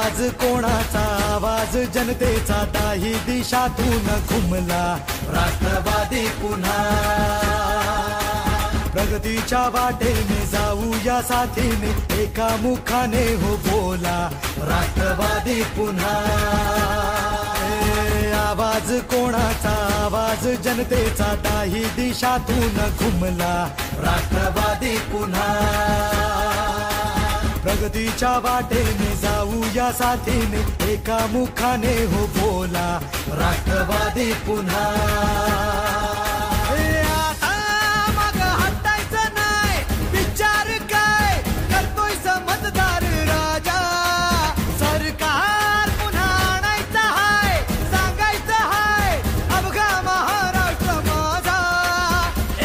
आवाज कोणाचा आवाज जनतेचा दाही दिशातून घुमला राष्ट्रवादी पुन्हा प्रगतीच्या वाटेने जाऊया साथीने एका मुखाने हो बोला राष्ट्रवादी पुन्हा आवाज कोणाचा आवाज जनतेचा दाही दिशातून घुमला राष्ट्रवादी पुन्हा प्रगतीच्या वाटेने जाऊया साथीने एका मुखाने हो बोला राष्ट्रवादी पुन्हा आता मग हटायचं नाही विचार काय करतोय समजदार राजा सरकार पुन्हा आणायचं हाय सांगायचं हाय अवघा महाराष्ट्र माझा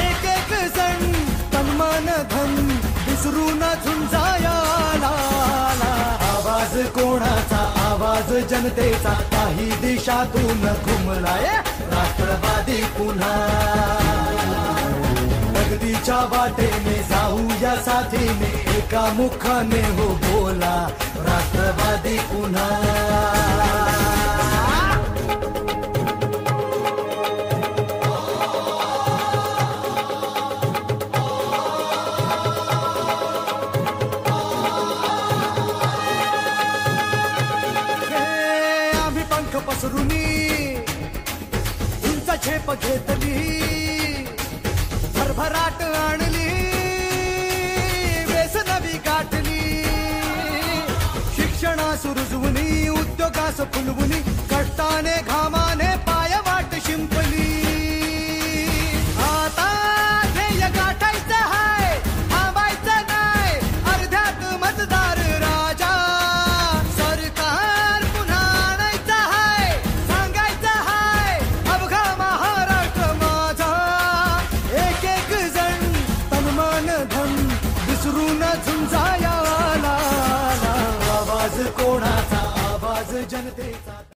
एक एक जण तन मन धन विसरून झुंजाया आवाज कोणाचा आवाज जनतेचा काही दिशातून घुमलाय राष्ट्रवादी पुन्हा प्रगतीच्या वाटेने जाऊया साथीने एका मुखाने हो बोला राष्ट्रवादी पुन्हा पसरुनी उंच झेप घेतली भरभराट आणली व्यसनवी गाठली शिक्षणास रुजवुनी उद्योगास फुलवुनी कष्टाने घामाने पाय वाट शिंपली आता ध्येय गाठायचं हाय थांबायचं नाही अर्ध्यात मतदार राजा विसरून झुंजाया आवाज कोणाचा आवाज जनते